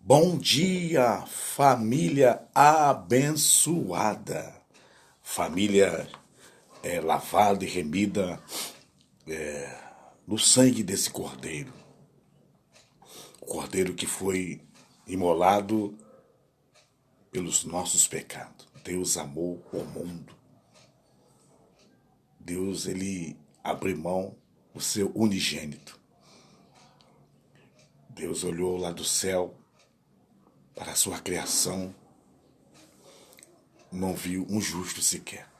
Bom dia, família abençoada, família lavada e remida no sangue desse cordeiro, o cordeiro que foi imolado pelos nossos pecados. Deus amou o mundo. Deus, ele abriu mão do seu unigênito. Deus olhou lá do céu para a sua criação, não viu um justo sequer.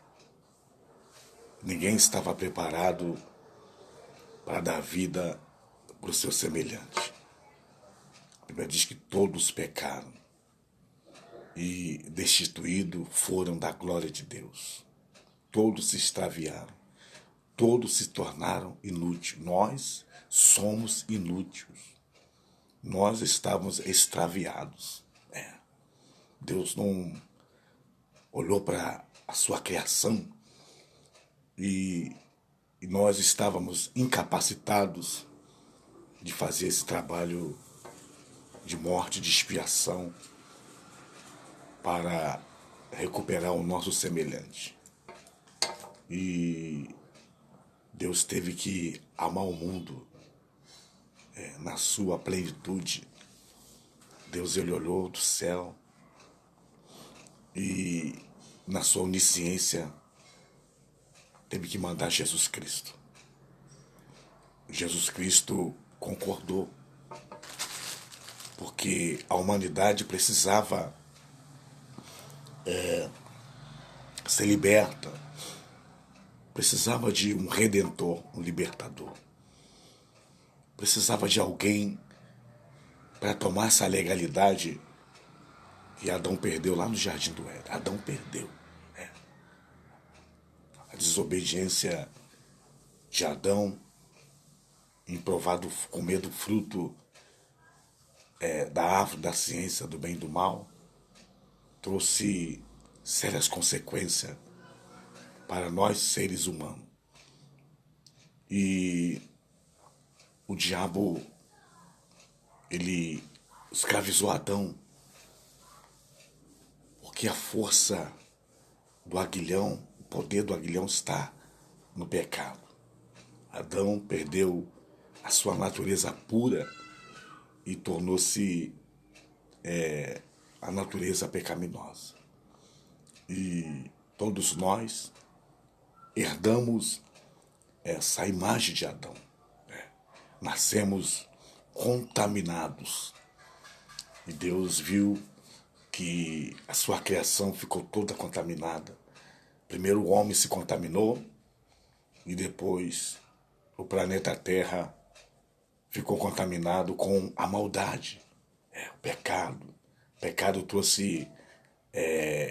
Ninguém estava preparado para dar vida para o seu semelhante. A Bíblia diz que todos pecaram e destituídos foram da glória de Deus. Todos se extraviaram, todos se tornaram inúteis. Nós somos inúteis. Nós estávamos extraviados. Deus não olhou para a sua criação e nós estávamos incapacitados de fazer esse trabalho de morte, de expiação, para recuperar o nosso semelhante. E Deus teve que amar o mundo na sua plenitude. Deus, ele olhou do céu e, na sua onisciência, teve que mandar Jesus Cristo. Jesus Cristo concordou, porque a humanidade precisava ser liberta, precisava de um redentor, um libertador. Precisava de alguém para tomar essa legalidade que Adão perdeu lá no Jardim do Éden. Adão perdeu. A desobediência de Adão em provar comer do fruto da árvore da ciência do bem e do mal trouxe sérias consequências para nós, seres humanos. E o diabo, ele escravizou Adão, porque a força do aguilhão, o poder do aguilhão está no pecado. Adão perdeu a sua natureza pura e tornou-se a natureza pecaminosa. E todos nós herdamos essa imagem de Adão. Nascemos contaminados. E Deus viu que a sua criação ficou toda contaminada. Primeiro o homem se contaminou e depois o planeta Terra ficou contaminado com a maldade, o pecado. O pecado trouxe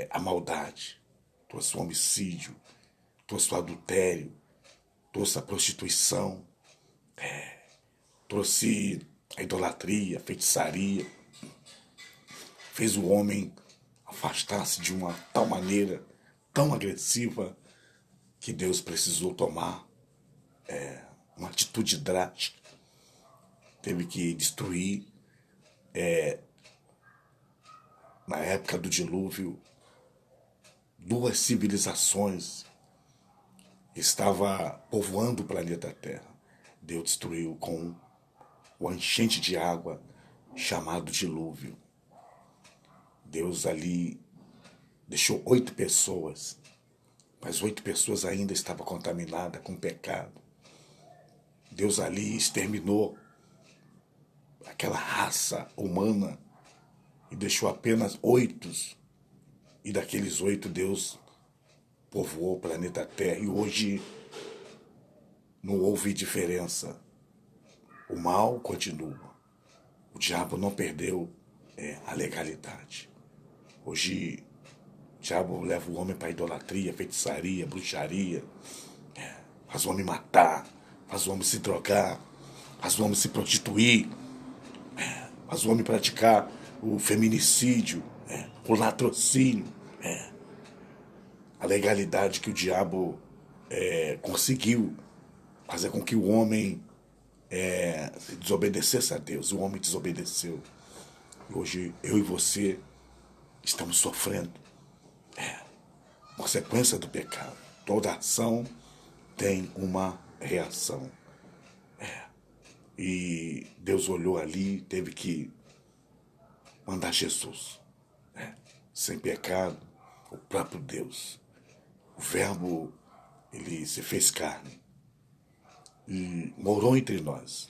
a maldade, trouxe o homicídio, trouxe o adultério, trouxe a prostituição, trouxe a idolatria, a feitiçaria. Fez o homem afastar-se de uma tal maneira, tão agressiva, que Deus precisou tomar uma atitude drástica. Teve que destruir, na época do dilúvio, duas civilizações que estavam povoando o planeta Terra. Deus destruiu com uma enchente de água chamado dilúvio. Deus ali deixou 8 pessoas, mas 8 pessoas ainda estavam contaminadas com pecado. Deus ali exterminou aquela raça humana e deixou apenas 8. E daqueles 8 Deus povoou o planeta Terra. E hoje não houve diferença. O mal continua. O diabo não perdeu a legalidade. Hoje o diabo leva o homem para idolatria, feitiçaria, bruxaria. Faz o homem matar, faz o homem se drogar, faz o homem se prostituir, faz o homem praticar o feminicídio, o latrocínio. A legalidade que o diabo conseguiu fazer com que o homem desobedecesse a Deus. O homem desobedeceu. Hoje eu e você estamos sofrendo consequência do pecado. Toda ação tem uma reação. E Deus olhou ali, teve que mandar Jesus. Sem pecado, o próprio Deus. O Verbo, ele se fez carne e morou entre nós.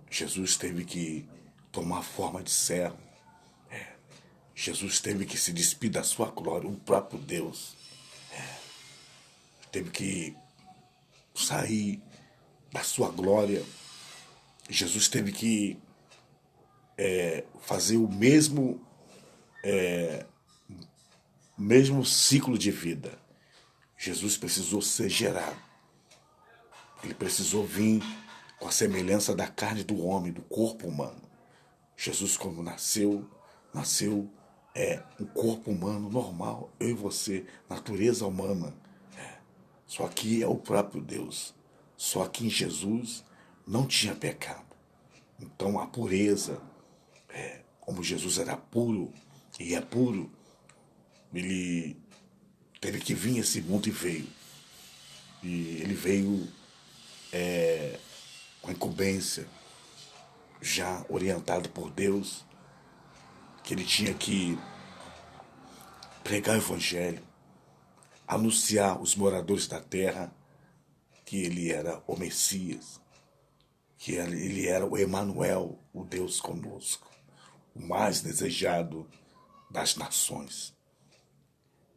Jesus teve que tomar forma de servo. Jesus teve que se despir da sua glória, o próprio Deus. Teve que sair da sua glória. Jesus teve que fazer o mesmo ciclo de vida. Jesus precisou ser gerado. Ele precisou vir com a semelhança da carne do homem, do corpo humano. Jesus, quando nasceu um corpo humano normal, eu e você, natureza humana. Só que é o próprio Deus. Só que em Jesus não tinha pecado. Então a pureza, como Jesus era puro e é puro, ele teve que vir a esse mundo e veio. E ele veio com incumbência, já orientado por Deus, que ele tinha que pregar o evangelho, anunciar aos moradores da terra que ele era o Messias, que ele era o Emanuel, o Deus conosco, o mais desejado das nações.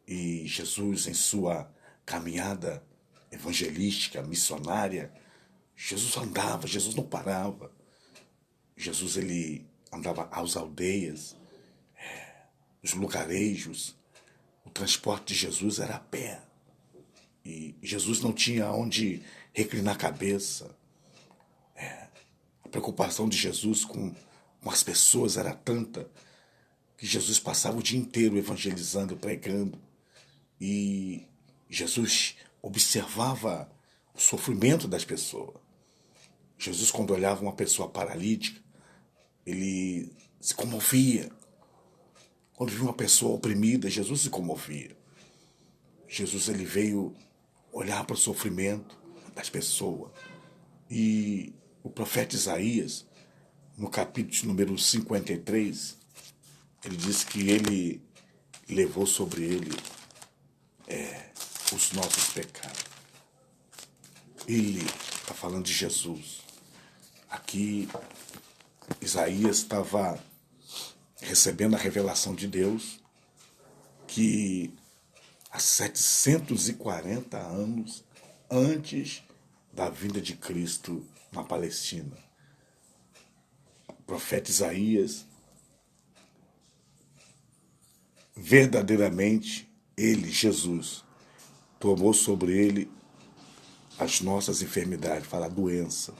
E Jesus, em sua caminhada evangelística, missionária, Jesus andava, Jesus não parava. Jesus, ele andava às aldeias, nos lugarejos. O transporte de Jesus era a pé. E Jesus não tinha onde reclinar a cabeça. A preocupação de Jesus com as pessoas era tanta que Jesus passava o dia inteiro evangelizando, pregando. E Jesus observava o sofrimento das pessoas. Jesus, quando olhava uma pessoa paralítica, ele se comovia. Quando via uma pessoa oprimida, Jesus se comovia. Jesus, ele veio olhar para o sofrimento das pessoas. E o profeta Isaías, no capítulo número 53, ele diz que ele levou sobre ele os nossos pecados. Ele está falando de Jesus. Aqui, Isaías estava recebendo a revelação de Deus que há 740 anos antes da vinda de Cristo na Palestina, o profeta Isaías, verdadeiramente, ele, Jesus, tomou sobre ele as nossas enfermidades, fala doença,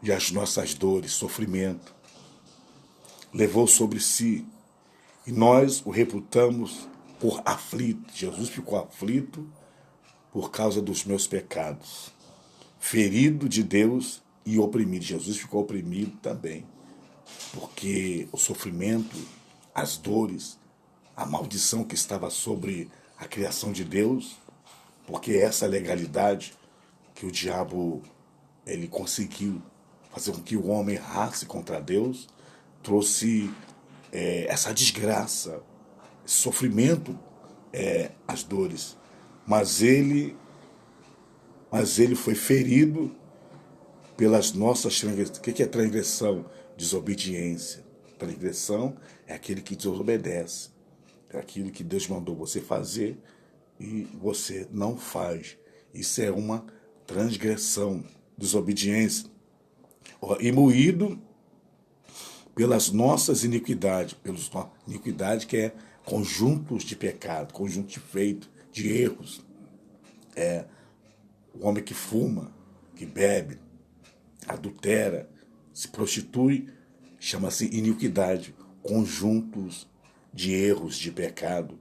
e as nossas dores, sofrimento, levou sobre si, e nós o reputamos por aflito. Jesus ficou aflito por causa dos meus pecados, ferido de Deus e oprimido. Jesus ficou oprimido também, porque o sofrimento, as dores, a maldição que estava sobre a criação de Deus, porque essa legalidade que o diabo ele conseguiu fazer com que o homem errasse contra Deus, trouxe essa desgraça, esse sofrimento, as dores. Mas ele foi ferido pelas nossas transgressões. O que é transgressão? Desobediência. Transgressão é aquele que desobedece. É aquilo que Deus mandou você fazer e você não faz. Isso é uma transgressão, desobediência. E moído pelas nossas iniquidades, iniquidade que é conjuntos de pecado, conjunto de feito, de erros. O homem que fuma, que bebe, adultera, se prostitui, chama-se iniquidade, conjuntos de erros, de pecado,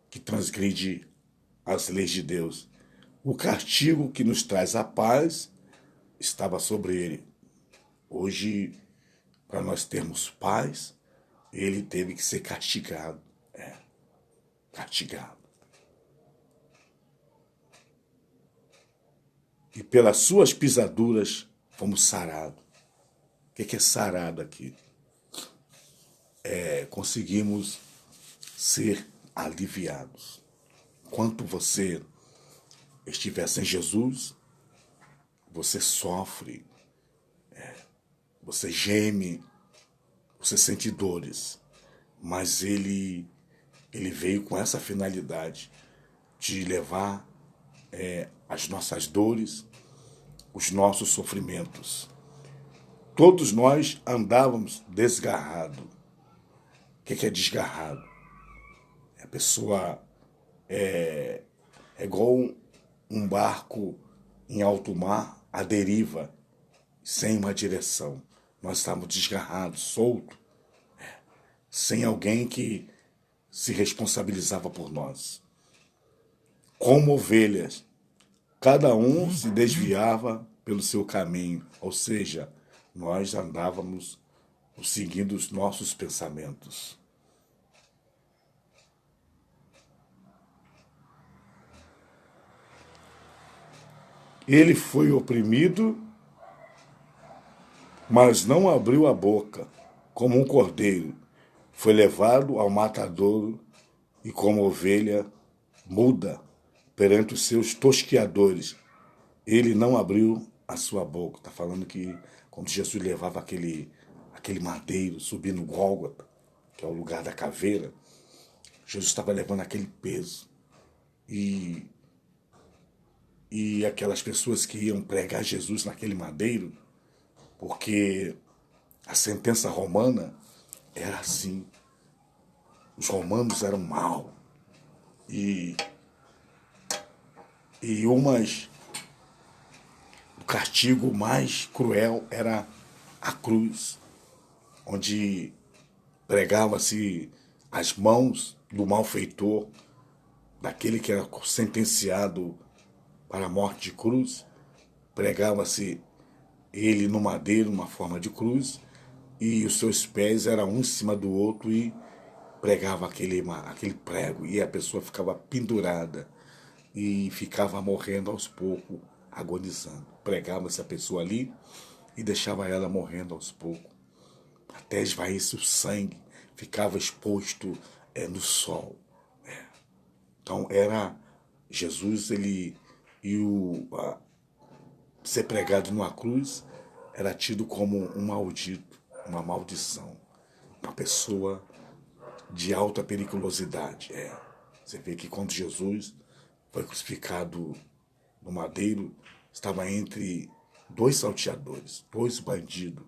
que transgride as leis de Deus. O castigo que nos traz a paz estava sobre ele. Hoje, para nós termos paz, ele teve que ser castigado. Castigado. E pelas suas pisaduras fomos sarados. O que é sarado aqui? Conseguimos ser aliviados. Enquanto você estiver sem Jesus, você sofre, você geme, você sente dores. Mas ele veio com essa finalidade de levar as nossas dores, os nossos sofrimentos. Todos nós andávamos desgarrados. O que é desgarrado? A pessoa é igual um barco em alto mar, à deriva, sem uma direção. Nós estávamos desgarrados, soltos, sem alguém que se responsabilizava por nós. Como ovelhas, cada um se desviava pelo seu caminho, ou seja, nós andávamos seguindo os nossos pensamentos. Ele foi oprimido, mas não abriu a boca, como um cordeiro. Foi levado ao matadouro e como ovelha muda perante os seus tosqueadores. Ele não abriu a sua boca. Está falando que quando Jesus levava aquele madeiro, subindo no Gólgota, que é o lugar da caveira, Jesus estava levando aquele peso. E aquelas pessoas que iam pregar Jesus naquele madeiro, porque a sentença romana era assim. Os romanos eram maus. E o castigo mais cruel era a cruz, onde pregava-se as mãos do malfeitor, daquele que era sentenciado para a morte de cruz, pregava-se ele no madeiro, uma forma de cruz, e os seus pés eram um em cima do outro e pregava aquele prego, e a pessoa ficava pendurada e ficava morrendo aos poucos, agonizando. Pregava-se a pessoa ali e deixava ela morrendo aos poucos, até esvair-se o sangue, ficava exposto no sol. Então era Jesus, ser pregado numa cruz era tido como um maldito, uma maldição, uma pessoa de alta periculosidade. Você vê que quando Jesus foi crucificado no madeiro, estava entre dois salteadores, dois bandidos,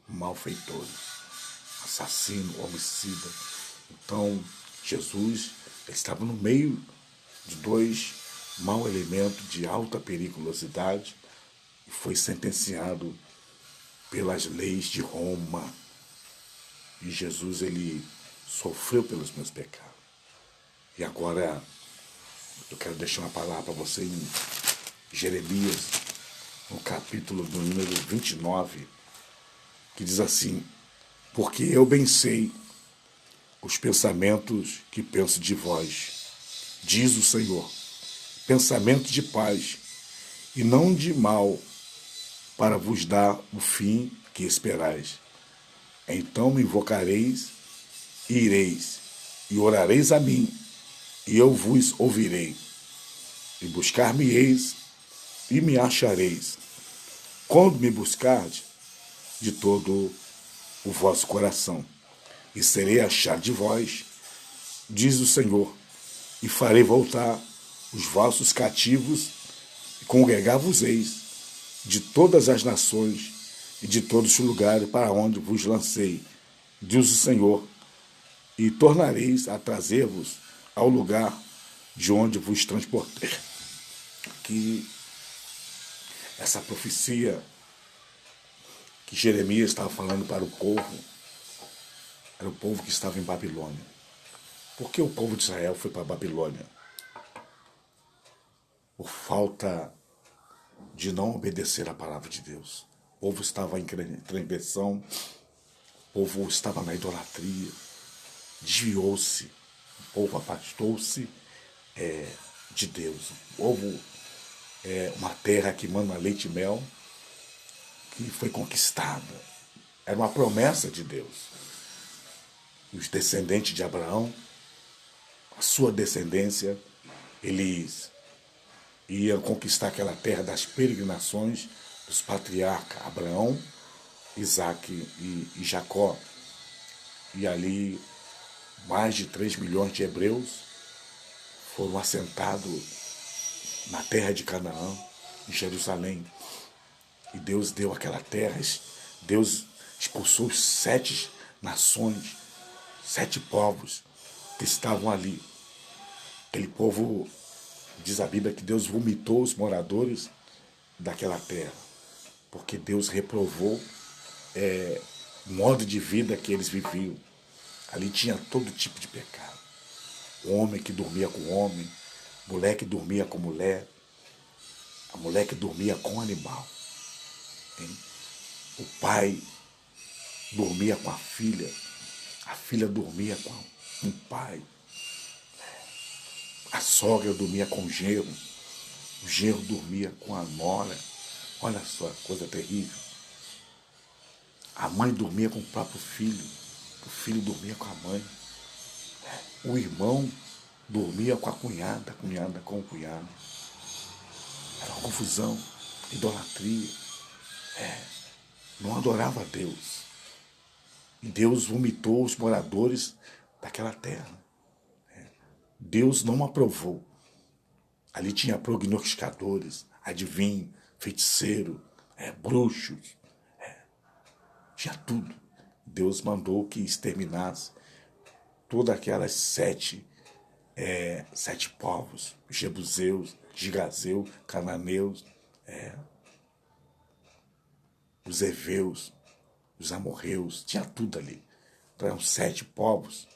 malfeitores, assassino, homicida. Então, Jesus estava no meio de dois mau elementos de alta periculosidade e foi sentenciado pelas leis de Roma. E Jesus, ele sofreu pelos meus pecados. E agora eu quero deixar uma palavra para você em Jeremias, no capítulo do número 29, que diz assim: porque eu bem sei os pensamentos que penso de vós, diz o Senhor, pensamentos de paz e não de mal, para vos dar o fim que esperais. Então me invocareis e ireis, e orareis a mim, e eu vos ouvirei. E buscar-me-eis e me achareis, quando me buscardes de todo o vosso coração. E serei achado de vós, diz o Senhor, e farei voltar os vossos cativos, e congregar-vos-eis de todas as nações e de todos os lugares para onde vos lancei, diz o Senhor, e tornareis a trazer-vos ao lugar de onde vos transportei. Que essa profecia que Jeremias estava falando para o povo, era o povo que estava em Babilônia. Por que o povo de Israel foi para a Babilônia? Por falta de não obedecer à palavra de Deus. O povo estava em transgressão, povo estava na idolatria, desviou-se, o povo afastou-se de Deus. O povo é uma terra que manda leite e mel, que foi conquistada. Era uma promessa de Deus. Os descendentes de Abraão, a sua descendência, eles iam conquistar aquela terra das peregrinações dos patriarcas Abraão, Isaac e Jacó. E ali mais de 3 milhões de hebreus foram assentados na terra de Canaã, em Jerusalém. E Deus deu aquela terra, Deus expulsou 7 nações, 7 povos que estavam ali. Aquele povo, diz a Bíblia, que Deus vomitou os moradores daquela terra, porque Deus reprovou o modo de vida que eles viviam. Ali tinha todo tipo de pecado. Homem que dormia com homem, mulher que dormia com mulher, a mulher que dormia com animal. Hein? O pai dormia com a filha dormia com o pai. A sogra dormia com o genro dormia com a nora. Olha só, coisa terrível. A mãe dormia com o próprio filho, o filho dormia com a mãe. O irmão dormia com a cunhada com o cunhado. Era uma confusão, idolatria. Não adorava a Deus. E Deus vomitou os moradores daquela terra. Deus não aprovou. Ali tinha prognosticadores, adivinhos, feiticeiros, bruxos. Tinha tudo. Deus mandou que exterminasse todas aquelas 7 povos, os jebuseus, gigazeus, cananeus, os heveus, os amorreus, tinha tudo ali. Então eram 7 povos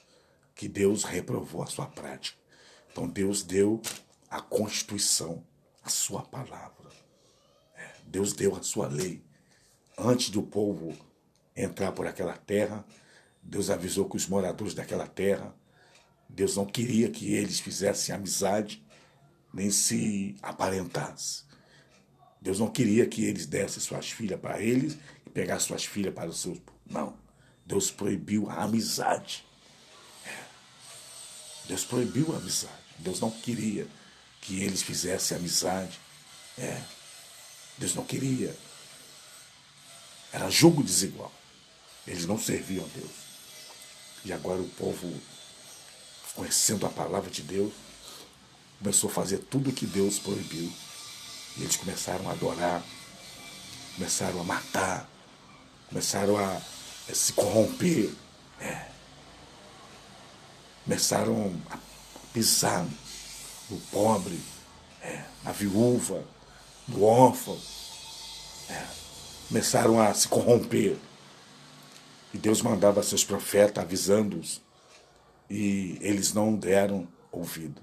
que Deus reprovou a sua prática. Então Deus deu a Constituição, a sua palavra. Deus deu a sua lei. Antes do povo entrar por aquela terra, Deus avisou que os moradores daquela terra, Deus não queria que eles fizessem amizade, nem se aparentassem. Deus não queria que eles dessem suas filhas para eles e pegassem suas filhas para os seus... Não. Deus proibiu a amizade. Deus proibiu a amizade. Deus não queria que eles fizessem amizade. Deus não queria. Era julgo desigual. Eles não serviam a Deus. E agora o povo, conhecendo a palavra de Deus, começou a fazer tudo o que Deus proibiu. E eles começaram a adorar, começaram a matar, começaram a se corromper. Começaram a pisar no pobre, na viúva, no órfão. Começaram a se corromper. E Deus mandava seus profetas avisando-os. E eles não deram ouvido.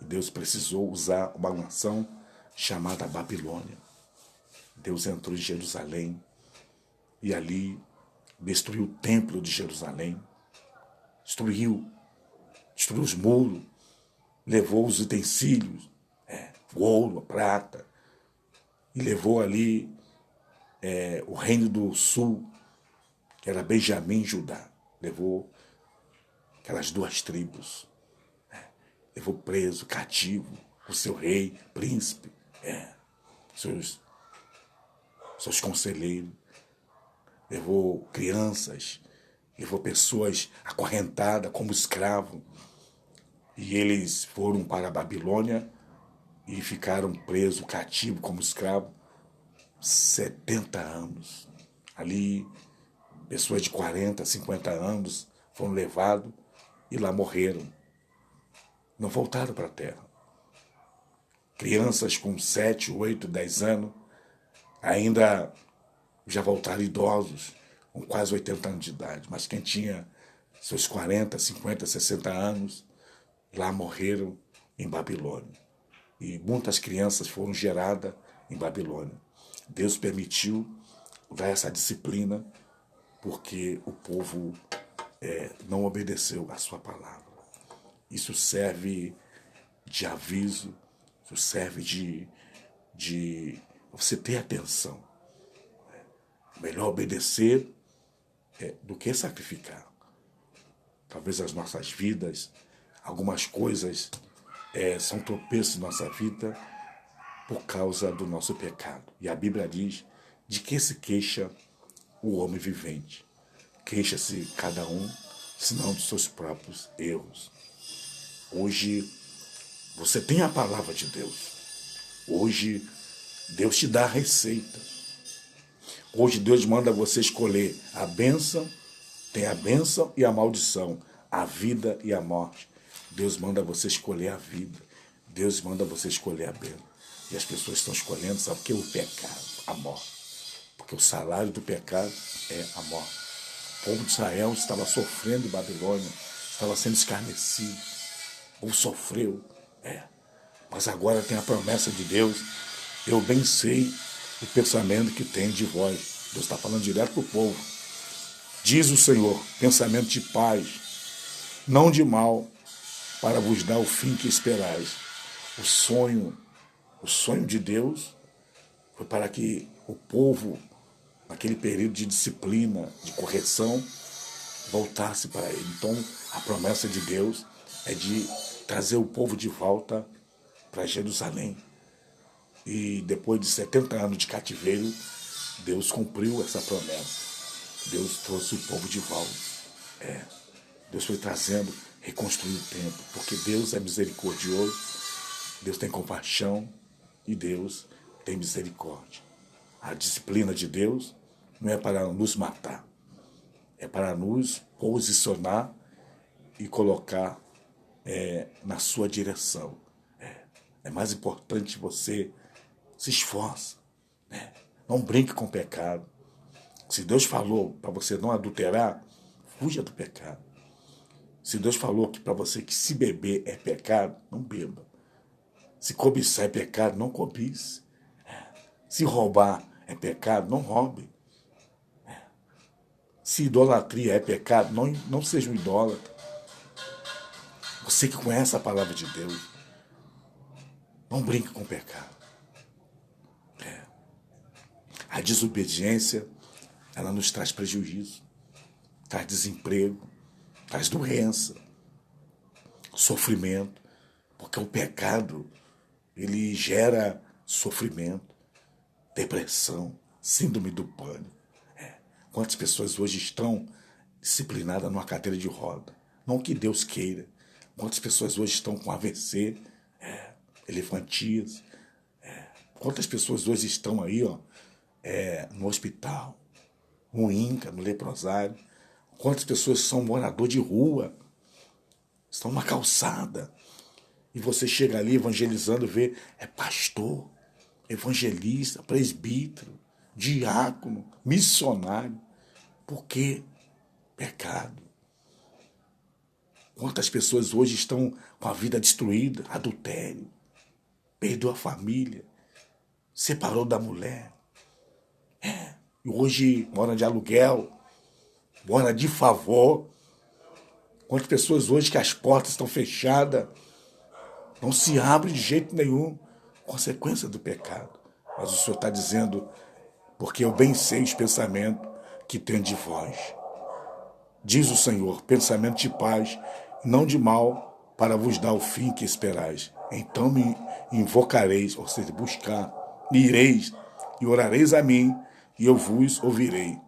E Deus precisou usar uma nação chamada Babilônia. Deus entrou em Jerusalém e ali destruiu o templo de Jerusalém. Destruiu os muros, levou os utensílios, o ouro, a prata, e levou ali o reino do sul, que era Benjamim e Judá. Levou aquelas 2 tribos. Levou preso, cativo, o seu rei, príncipe, seus conselheiros. Levou crianças, levou pessoas acorrentadas como escravos. E eles foram para a Babilônia e ficaram presos, cativos como escravos, 70 anos. Ali, pessoas de 40, 50 anos foram levados e lá morreram. Não voltaram para a terra. Crianças com 7, 8, 10 anos ainda já voltaram idosos, com quase 80 anos de idade. Mas quem tinha seus 40, 50, 60 anos, lá morreram em Babilônia. E muitas crianças foram geradas em Babilônia. Deus permitiu dar essa disciplina porque o povo não obedeceu a sua palavra. Isso serve de aviso, isso serve de você ter atenção. Melhor obedecer do que sacrificar. Talvez as nossas vidas, algumas coisas são tropeços em nossa vida por causa do nosso pecado. E a Bíblia diz: de que se queixa o homem vivente? Queixa-se cada um, senão dos seus próprios erros. Hoje você tem a palavra de Deus. Hoje Deus te dá a receita. Hoje Deus manda você escolher a bênção, tem a bênção e a maldição, a vida e a morte. Deus manda você escolher a vida. Deus manda você escolher a bênção. E as pessoas estão escolhendo, sabe o que? O pecado, a morte. Porque o salário do pecado é a morte. O povo de Israel estava sofrendo em Babilônia, estava sendo escarnecido. Ou sofreu, Mas agora tem a promessa de Deus. Eu bem sei o pensamento que tem de vós. Deus está falando direto para o povo. Diz o Senhor, pensamento de paz, não de mal, para vos dar o fim que esperais. O sonho de Deus foi para que o povo, naquele período de disciplina, de correção, voltasse para ele. Então, a promessa de Deus é de trazer o povo de volta para Jerusalém. E depois de 70 anos de cativeiro, Deus cumpriu essa promessa. Deus trouxe o povo de volta. Deus foi trazendo, reconstruir o templo, porque Deus é misericordioso, Deus tem compaixão e Deus tem misericórdia. A disciplina de Deus não é para nos matar, é para nos posicionar e colocar na sua direção. É mais importante você se esforce. Não brinque com o pecado. Se Deus falou para você não adulterar, fuja do pecado. Se Deus falou que para você que se beber é pecado, não beba. Se cobiçar é pecado, não cobice. Se roubar é pecado, não roube. Se idolatria é pecado, não seja um idólatra. Você que conhece a palavra de Deus, não brinque com o pecado. A desobediência, ela nos traz prejuízo, traz desemprego, traz doença, sofrimento, porque o pecado, ele gera sofrimento, depressão, síndrome do pânico. Quantas pessoas hoje estão disciplinadas numa cadeira de roda? Não que Deus queira. Quantas pessoas hoje estão com AVC, elefantíase? Quantas pessoas hoje estão aí, no hospital, no INCA, no leprosário? Quantas pessoas são moradores de rua, estão na calçada, e você chega ali evangelizando, vê, é pastor, evangelista, presbítero, diácono, missionário. Por quê? Pecado. Quantas pessoas hoje estão com a vida destruída, adultério, perdeu a família, separou da mulher, e hoje mora de aluguel, mora de favor. Quantas pessoas hoje que as portas estão fechadas, não se abrem de jeito nenhum, consequência do pecado. Mas o Senhor está dizendo, porque eu bem sei os pensamentos que tenho de vós. Diz o Senhor, pensamento de paz, não de mal, para vos dar o fim que esperais. Então me invocareis, ou seja, buscar, e ireis, e orareis a mim, e eu vos ouvirei.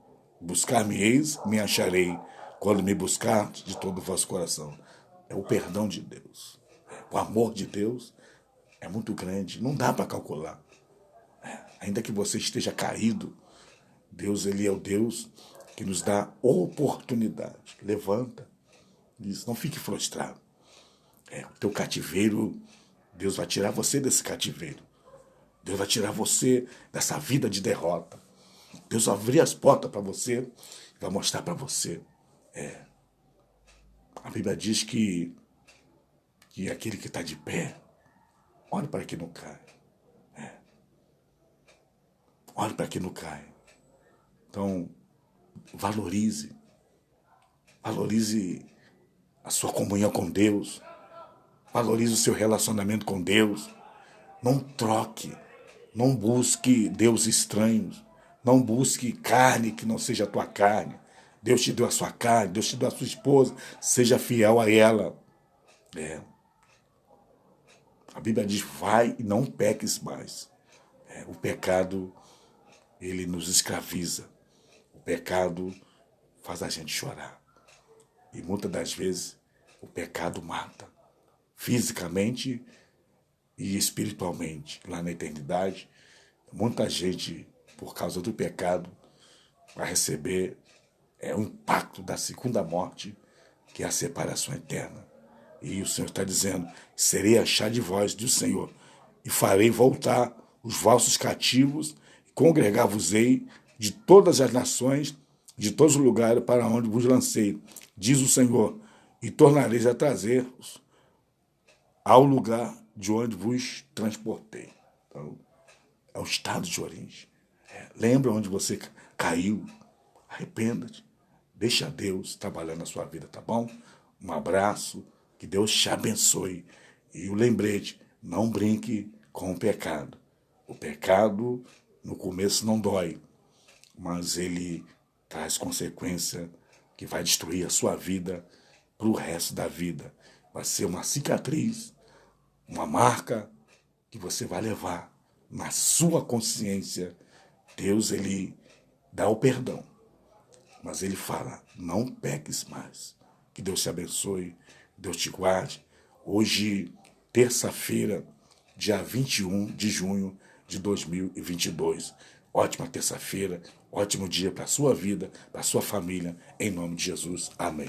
Buscar-me-eis, me acharei, quando me buscar de todo o vosso coração. É o perdão de Deus. O amor de Deus é muito grande, não dá para calcular. Ainda que você esteja caído, Deus, ele é o Deus que nos dá oportunidade. Levanta. Isso, não fique frustrado. O teu cativeiro, Deus vai tirar você desse cativeiro. Deus vai tirar você dessa vida de derrota. Deus vai abrir as portas para você e vai mostrar para você. A Bíblia diz que aquele que está de pé, olhe para que não cai. Olhe para que não cai. Então, valorize. Valorize a sua comunhão com Deus. Valorize o seu relacionamento com Deus. Não troque. Não busque deuses estranhos. Não busque carne que não seja a tua carne. Deus te deu a sua carne, Deus te deu a sua esposa. Seja fiel a ela. A Bíblia diz, vai e não peques mais. O pecado, ele nos escraviza. O pecado faz a gente chorar. E muitas das vezes o pecado mata. Fisicamente e espiritualmente. Lá na eternidade, muita gente, por causa do pecado, vai receber o impacto da segunda morte, que é a separação eterna. E o Senhor está dizendo, serei achar de vós, diz o Senhor, e farei voltar os vossos cativos, e congregar-vos-ei de todas as nações, de todos os lugares para onde vos lancei, diz o Senhor, e tornareis a trazer-os ao lugar de onde vos transportei. Então, é o estado de origem. Lembra onde você caiu, arrependa-te, deixa Deus trabalhar na sua vida, tá bom? Um abraço, que Deus te abençoe. E o lembrete, não brinque com o pecado. O pecado, no começo, não dói, mas ele traz consequência que vai destruir a sua vida para o resto da vida. Vai ser uma cicatriz, uma marca que você vai levar na sua consciência. Deus, ele dá o perdão, mas ele fala, não peques mais. Que Deus te abençoe, Deus te guarde. Hoje, terça-feira, dia 21 de junho de 2022. Ótima terça-feira, ótimo dia para a sua vida, para a sua família, em nome de Jesus. Amém.